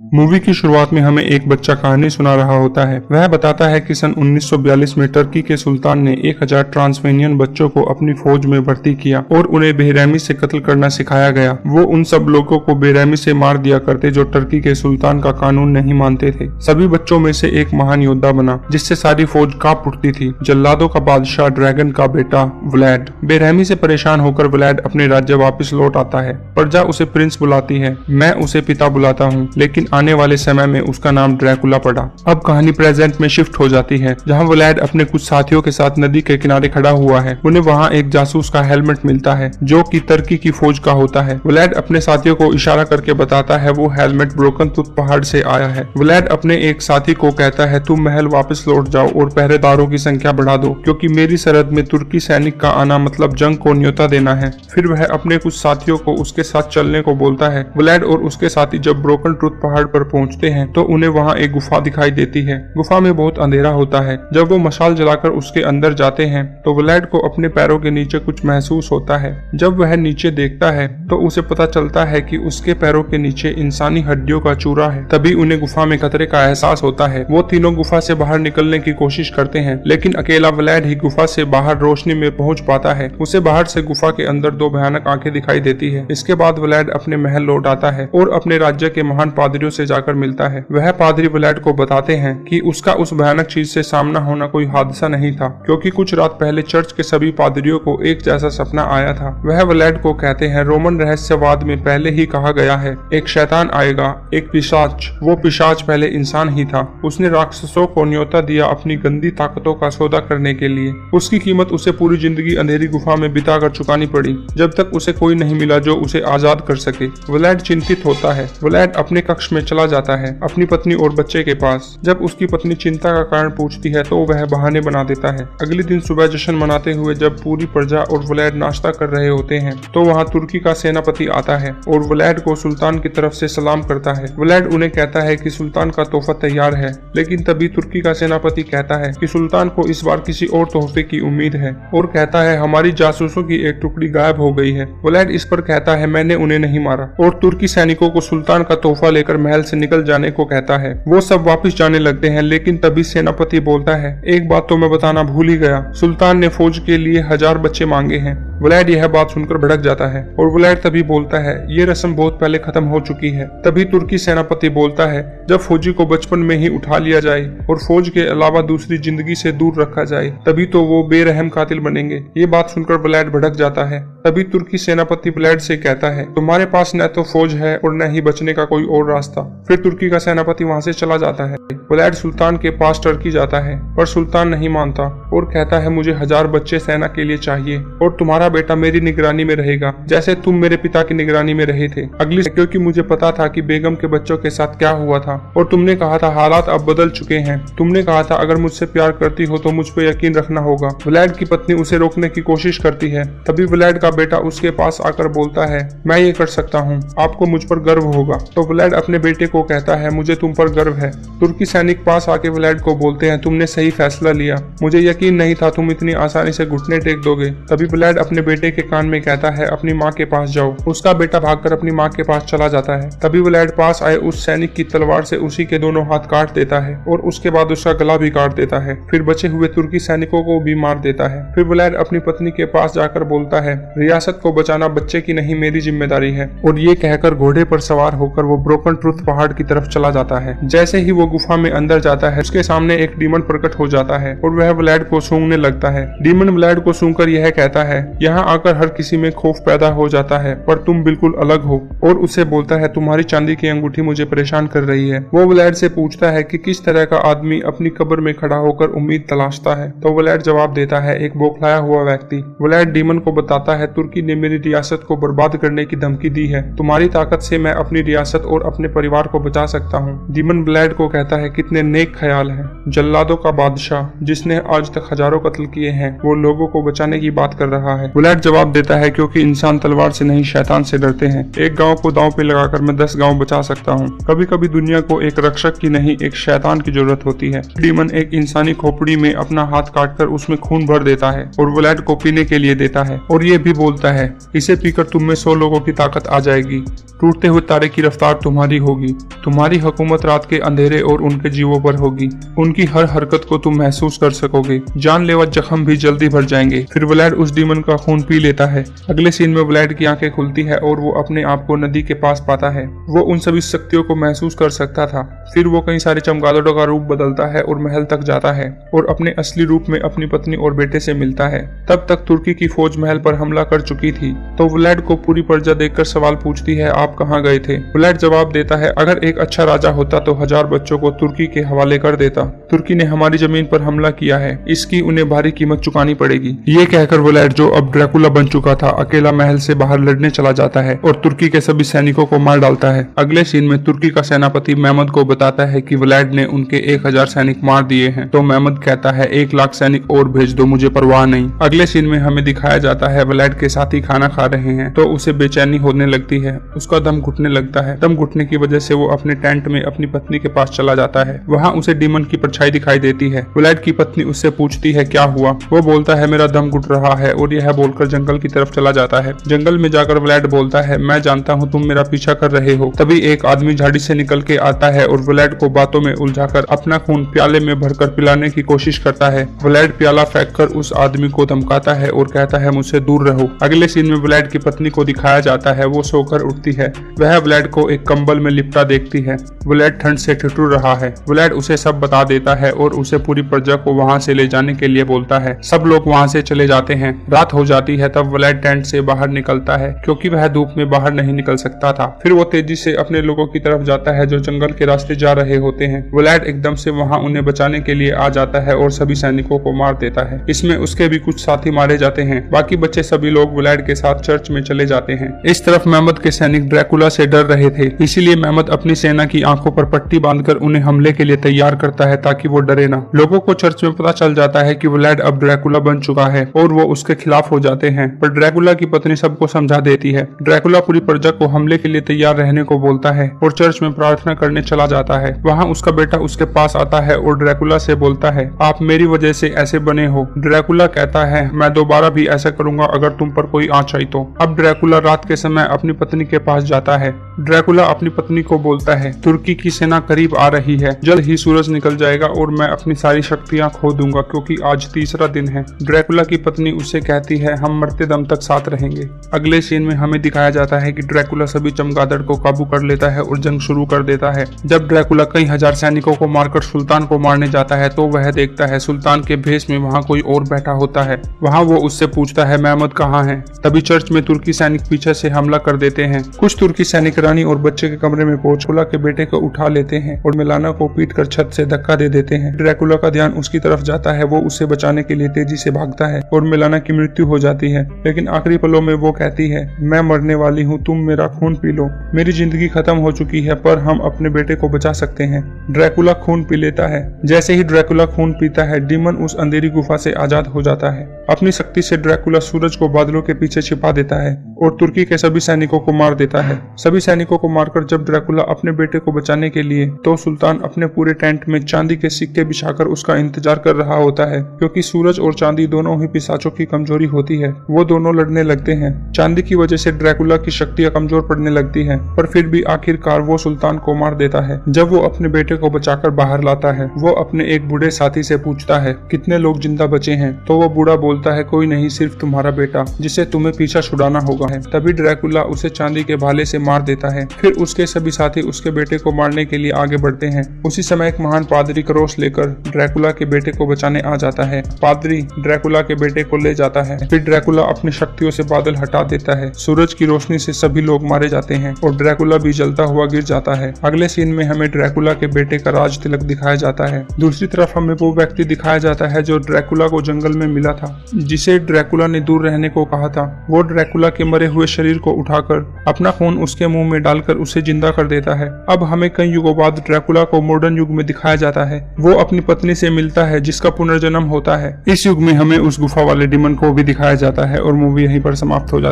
Movie की शुरुआत में हमें एक बच्चा कहानी सुना रहा होता है। वह बताता है कि सन 1942 में टर्की के सुल्तान ने 1000 ट्रांसवेनियन बच्चों को अपनी फौज में भर्ती किया और उन्हें बेरहमी से कत्ल करना सिखाया गया। वो उन सब लोगों को बेरहमी से मार दिया करते जो टर्की के सुल्तान का कानून नहीं मानते थे। सभी बच्चों में से एक महान योद्धा बना जिससे सारी फौज कांप उठती थी। जल्लादों का बादशाह ड्रैगन का बेटा व्लाड। बेरहमी से परेशान होकर व्लाड अपने राज्य वापस लौट आता है। प्रजा उसे प्रिंस बुलाती है। मैं उसे पिता बुलाता हूँ, लेकिन आने वाले समय में उसका नाम ड्रैकुला पड़ा। अब कहानी प्रेजेंट में शिफ्ट हो जाती है, जहां व्लाड अपने कुछ साथियों के साथ नदी के किनारे खड़ा हुआ है। उन्हें वहां एक जासूस का हेलमेट मिलता है जो कि टर्की की फौज का होता है। व्लाड अपने साथियों को इशारा करके बताता है वो हेलमेट ब्रोकन टूथ पहाड़ से आया है। व्लाड अपने एक साथी को कहता है तुम महल वापस लौट जाओ और पहरेदारों की संख्या बढ़ा दो, क्योंकि मेरी सरहद में तुर्की सैनिक का आना मतलब जंग को न्योता देना है। फिर वह अपने कुछ साथियों को उसके साथ चलने को बोलता है। व्लाड और उसके साथी जब ब्रोकन टूथ पहाड़ पर पहुंचते हैं तो उन्हें वहां एक गुफा दिखाई देती है। गुफा में बहुत अंधेरा होता है। जब वो मशाल जलाकर उसके अंदर जाते हैं तो व्लाड को अपने पैरों के नीचे कुछ महसूस होता है। जब वह नीचे देखता है तो उसे पता चलता है कि उसके पैरों के नीचे इंसानी हड्डियों का चूरा है। तभी उन्हें गुफा में खतरे का एहसास होता है। वो तीनों गुफा से बाहर निकलने की कोशिश करते हैं, लेकिन अकेला व्लाड ही गुफा से बाहर रोशनी में पहुंच पाता है। उसे बाहर से गुफा के अंदर दो भयानक आंखें दिखाई देती है। इसके बाद व्लाड अपने महल लौट आता है और अपने राज्य के महान पादरियों से जाकर मिलता है। वह पादरी व्लाड को बताते हैं कि उसका उस भयानक चीज से सामना होना कोई हादसा नहीं था, क्योंकि कुछ रात पहले चर्च के सभी पादरियों को एक जैसा सपना आया था। वह व्लाड को कहते हैं रोमन रहस्यवाद में पहले ही कहा गया है एक शैतान आएगा, एक पिशाच। वो पिशाच पहले इंसान ही था। उसने राक्षसों को न्योता दिया अपनी गंदी ताकतों का सौदा करने के लिए। उसकी कीमत उसे पूरी जिंदगी अंधेरी गुफा में बिता कर चुकानी पड़ी, जब तक उसे कोई नहीं मिला जो उसे आजाद कर सके। व्लाड चिंतित होता है। व्लाड अपने कक्ष में चला जाता है अपनी पत्नी और बच्चे के पास। जब उसकी पत्नी चिंता का कारण पूछती है तो वह बहाने बना देता है। अगले दिन सुबह जश्न मनाते हुए जब पूरी प्रजा और व्लाड नाश्ता कर रहे होते हैं तो वहां तुर्की का सेनापति आता है और व्लाड को सुल्तान की तरफ से सलाम करता है। व्लाड उन्हें कहता है कि सुल्तान का तोहफा तैयार है, लेकिन तभी तुर्की का सेनापति कहता है कि सुल्तान को इस बार किसी और तोहफे की उम्मीद है और कहता है हमारी जासूसों की एक टुकड़ी गायब हो गई है। व्लाड इस पर कहता है मैंने उन्हें नहीं मारा और तुर्की सैनिकों को सुल्तान का तोहफा लेकर महल से निकल जाने को कहता है। वो सब वापस जाने लगते हैं, लेकिन तभी सेनापति बोलता है एक बात तो मैं बताना भूल ही गया, सुल्तान ने फौज के लिए 1000 बच्चे मांगे हैं। व्लाड यह बात सुनकर भड़क जाता है और व्लाड तभी बोलता है ये रस्म बहुत पहले खत्म हो चुकी है। तभी तुर्की सेनापति बोलता है जब फौजी को बचपन में ही उठा लिया जाए और फौज के अलावा दूसरी जिंदगी से दूर रखा जाए तभी तो वो बेरहम कातिल बनेंगे। ये बात सुनकर व्लाड भड़क जाता है। तभी तुर्की सेनापति व्लाड से कहता है तुम्हारे पास न तो फौज है और न ही बचने का कोई और रास्ता। फिर तुर्की का सेनापति वहां से चला जाता है। व्लाड सुल्तान के पास टर्की जाता है, पर सुल्तान नहीं मानता और कहता है मुझे 1000 बच्चे सेना के लिए चाहिए और तुम्हारा बेटा मेरी निगरानी में रहेगा जैसे तुम मेरे पिता की निगरानी में रहे थे। अगली क्योंकि मुझे पता था कि बेगम के बच्चों के साथ क्या हुआ था और तुमने कहा था हालात अब बदल चुके हैं। तुमने कहा था अगर मुझसे प्यार करती हो तो मुझ पर यकीन रखना होगा। व्लाड की पत्नी उसे रोकने की कोशिश करती है। तभी व्लाड का बेटा उसके पास आकर बोलता है मैं ये कर सकता हूँ, आपको मुझ पर गर्व होगा। तो व्लाड अपने बेटे को कहता है मुझे तुम पर गर्व है। तुर्की सैनिक पास आके व्लाड को बोलते हैं तुमने सही फैसला लिया, मुझे यकीन नहीं था तुम इतनी आसानी से घुटने टेक दोगे। तभी व्लाड अपने बेटे के कान में कहता है अपनी माँ के पास जाओ। उसका बेटा भागकर अपनी माँ के पास चला जाता है। तभी व्लाड पास आए उस सैनिक की तलवार से उसी के दोनों हाथ काट देता है और उसके बाद उसका गला भी काट देता है। फिर बचे हुए तुर्की सैनिकों को भी मार देता है। फिर व्लाड अपनी पत्नी के पास जाकर बोलता है रियासत को बचाना बच्चे की नहीं मेरी जिम्मेदारी है, और ये कहकर घोड़े पर सवार होकर वो ब्रोकन ट्रूथ पहाड़ की तरफ चला जाता है। जैसे ही वो गुफा में अंदर जाता है उसके सामने एक डीमन प्रकट हो जाता है और वह व्लाड को सूंघने लगता है। डीमन व्लाड को सूंघकर यह कहता है यहाँ आकर हर किसी में खौफ पैदा हो जाता है, पर तुम बिल्कुल अलग हो, और उसे बोलता है तुम्हारी चांदी की अंगूठी मुझे परेशान कर रही है। वो व्लाड से पूछता है कि किस तरह का आदमी अपनी कब्र में खड़ा होकर उम्मीद तलाशता है। तो व्लाड जवाब देता है एक बौखलाया हुआ व्यक्ति। व्लाड डीमन को बताता है तुर्की ने मेरी रियासत को बर्बाद करने की धमकी दी है, तुम्हारी ताकत से मैं अपनी रियासत और अपने परिवार को बचा सकता हूँ। डीमन व्लाड को कहता है कितने नेक ख्याल है। जल्लादों का बादशाह जिसने आज तक हजारों कत्ल किए हैं वो लोगों को बचाने की बात कर रहा है। व्लाड जवाब देता है क्योंकि इंसान तलवार से नहीं शैतान से डरते हैं। एक गांव को दांव पे लगाकर मैं 10 गांव बचा सकता हूँ। कभी कभी दुनिया को एक रक्षक की नहीं एक शैतान की जरूरत होती है। डीमन एक इंसानी खोपड़ी में अपना हाथ काटकर उसमें खून भर देता है और व्लाड को पीने के लिए देता है और ये भी बोलता है, इसे पीकर तुम में 100 लोगों की ताकत आ जाएगी। टूटते हुए तारे की रफ्तार तुम्हारी होगी। तुम्हारी हुकूमत रात के अंधेरे और उनके जीवों पर होगी। उनकी हर हरकत को तुम महसूस कर सकोगे। जानलेवा जख्म भी जल्दी भर जाएंगे। फिर व्लाड उस डीमन का खून पी लेता है। अगले सीन में व्लाड की आंखें खुलती है और वो अपने आप को नदी के पास पाता है। वो उन सभी शक्तियों को महसूस कर सकता था। फिर वो कई सारे चमगादड़ों का रूप बदलता है और महल तक जाता है और अपने असली रूप में अपनी पत्नी और बेटे से मिलता है। तब तक तुर्की की फौज महल पर हमला कर चुकी थी। तो व्लाड को पूरी प्रजा देखकर सवाल पूछती है, आप कहाँ गए थे? व्लाड जवाब देता है, अगर एक अच्छा राजा होता तो 1000 बच्चों को तुर्की के हवाले कर देता। तुर्की ने हमारी जमीन पर हमला किया है, इसकी उन्हें भारी कीमत चुकानी पड़ेगी। ये कहकर व्लाड, जो अब ड्रैकुला बन चुका था, अकेला महल से बाहर लड़ने चला जाता है और तुर्की के सभी सैनिकों को मार डालता है। अगले सीन में तुर्की का सेनापति मेहमद को बताता है कि व्लाड ने उनके 1000 सैनिक मार दिए हैं। तो मेहमद कहता है, 1 लाख सैनिक और भेज दो, मुझे परवाह नहीं। अगले सीन में हमें दिखाया जाता है व्लाड के साथी खाना खा रहे हैं तो उसे बेचैनी होने लगती है। उसका दम घुटने लगता है। दम घुटने की वजह से वो अपने टेंट में अपनी पत्नी के पास चला जाता है। वहाँ उसे डीमन की परछाई दिखाई देती है। व्लाड की पत्नी उससे पूछती है, क्या हुआ? वो बोलता है, मेरा दम घुट रहा है, और यह बोलकर जंगल की तरफ चला जाता है। जंगल में जाकर व्लाड बोलता है, मैं जानता हूँ तुम मेरा पीछा कर रहे हो। तभी एक आदमी झाड़ी से निकल के आता है और व्लाड को बातों में उलझाकर अपना खून प्याले में भरकर पिलाने की कोशिश करता है। व्लाड प्याला फेंककर उस आदमी को धमकाता है और कहता है, मुझसे दूर रहो। अगले सीन में व्लाड की पत्नी को दिखाया जाता है। वो सोकर उठती है। वह व्लाड को एक कंबल में लिपटा देखती है। व्लाड ठंड से ठिठुर रहा है। व्लाड उसे सब बता देता है और उसे पूरी प्रजा को वहाँ से ले जाने के लिए बोलता है। सब लोग वहाँ से चले जाते हैं। रात हो जाती है। तब व्लाड टेंट से बाहर निकलता है क्योंकि वह धूप में बाहर नहीं निकल सकता था। फिर वो तेजी से अपने लोगों की तरफ जाता है जो जंगल के रास्ते जा रहे होते हैं। व्लाड एकदम से वहाँ उन्हें बचाने के लिए आ जाता है और सभी सैनिकों को मार देता है। इसमें उसके भी कुछ साथी मारे जाते हैं। बाकी बच्चे सभी लोग व्लाड के साथ चर्च में चले जाते हैं। इस तरफ मेहमद के सैनिक ड्रैकुला से डर रहे थे, इसीलिए मेहमद अपनी सेना की आंखों पर पट्टी बांधकर उन्हें हमले के लिए तैयार करता है ताकि वो डरे ना। लोगों को चर्च में पता चल जाता है कि व्लाड अब ड्रैकुला बन चुका है और वो उसके खिलाफ हो जाते हैं, पर ड्रैकुला की पत्नी सबको समझा देती है। ड्रैकुला पूरी प्रजा को हमले के लिए तैयार रहने को बोलता है और चर्च में प्रार्थना करने चला जाता है। वहाँ उसका बेटा उसके पास आता है और ड्रैकुला से बोलता है, आप मेरी वजह से ऐसे बने हो। ड्रैकुला कहता है, मैं दोबारा भी ऐसा करूंगा अगर तुम पर कोई आँच आई तो। अब ड्रैकुला रात के समय अपनी पत्नी के पास जाता है। ड्रैकुला अपनी पत्नी को बोलता है, तुर्की की सेना करीब आ रही है, जल्द ही सूरज निकल जाएगा और मैं अपनी सारी शक्तियां खो दूंगा क्योंकि आज तीसरा दिन है। ड्रैकुला की पत्नी उससे कहती है, हम मरते दम तक साथ रहेंगे। अगले सीन में हमें दिखाया जाता है कि ड्रैकुला सभी चमगादड़ को काबू कर लेता है और जंग शुरू कर देता है। जब ड्रैकुला कई हजार सैनिकों को मारकर सुल्तान को मारने जाता है तो वह देखता है सुल्तान के भेष में वहाँ कोई और बैठा होता है। वहाँ वो उससे पूछता है, मेहमद कहाँ है? तभी चर्च में तुर्की सैनिक पीछे से हमला कर देते हैं। कुछ तुर्की सैनिक रानी और बच्चे के कमरे में पहुंच ड्रैकुला के बेटे को उठा लेते हैं और मिलाना को पीटकर छत से धक्का दे देते हैं। ड्रैकुला का ध्यान उसकी तरफ जाता है। वो उसे बचाने के लिए तेजी से भागता है और मिलाना की मृत्यु हो जाती है, लेकिन आखिरी पलों में वो कहती है, मैं मरने वाली हूँ, तुम मेरा खून पी लो। मेरी जिंदगी खत्म हो चुकी है पर हम अपने बेटे को बचा सकते हैं। ड्रैकुला खून पी लेता है। जैसे ही ड्रैकुला खून पीता है, डीमन उस अंधेरी गुफा से आजाद हो जाता है। अपनी शक्ति से ड्रैकुला सूरज को बादलों के पीछे छिपा देता है और तुर्की के सभी सैनिकों को मार देता है। सभी सैनिकों को मारकर जब ड्रैकुला अपने बेटे को बचाने के लिए, तो सुल्तान अपने पूरे टेंट में चांदी के सिक्के बिछाकर उसका इंतजार कर रहा होता है, क्योंकि सूरज और चांदी दोनों ही पिशाचों की कमजोरी होती है। वो दोनों लड़ने लगते हैं। चांदी की वजह से ड्रैकुला की शक्तियां कमजोर पड़ने लगती हैं, पर फिर भी आखिरकार वो सुल्तान को मार देता है। जब वो अपने बेटे को बचाकर बाहर लाता है, वो अपने एक बूढ़े साथी से पूछता है, कितने लोग जिंदा बचे हैं? तो वो बूढ़ा बोलता है, कोई नहीं, सिर्फ तुम्हारा बेटा, जिसे तुम्हें पीछा छुड़ाना होगा है। तभी ड्रैकुला उसे चांदी के भाले से मार देता है। फिर उसके सभी साथी उसके बेटे को मारने के लिए आगे बढ़ते हैं। उसी समय एक महान पादरी क्रोस लेकर ड्रैकुला के बेटे को बचाने आ जाता है। पादरी ड्रैकुला के बेटे को ले जाता है। फिर ड्रैकुला अपनी शक्तियों से बादल हटा देता है। सूरज की रोशनी से सभी लोग मारे जाते हैं और ड्रैकुला भी जलता हुआ गिर जाता है। अगले सीन में हमें ड्रैकुला के बेटे का राज तिलक दिखाया जाता है। दूसरी तरफ हमें वो व्यक्ति दिखाया जाता है जो ड्रैकुला को जंगल में मिला था, जिसे ड्रैकुला ने दूर रहने को कहा था। वो ड्रैकुला के मरे हुए शरीर को उठाकर अपना खून उसके मुंह में डालकर उसे जिंदा कर देता है। अब हमें कई युगों बाद ड्रैकुला को मॉडर्न युग में दिखाया जाता है। वो अपनी पत्नी से मिलता है जिसका पुनर्जन्म होता है। इस युग में हमें उस गुफा वाले डीमन को भी दिखाया दिखाया जाता है और मूवी यहीं पर समाप्त हो जाती है।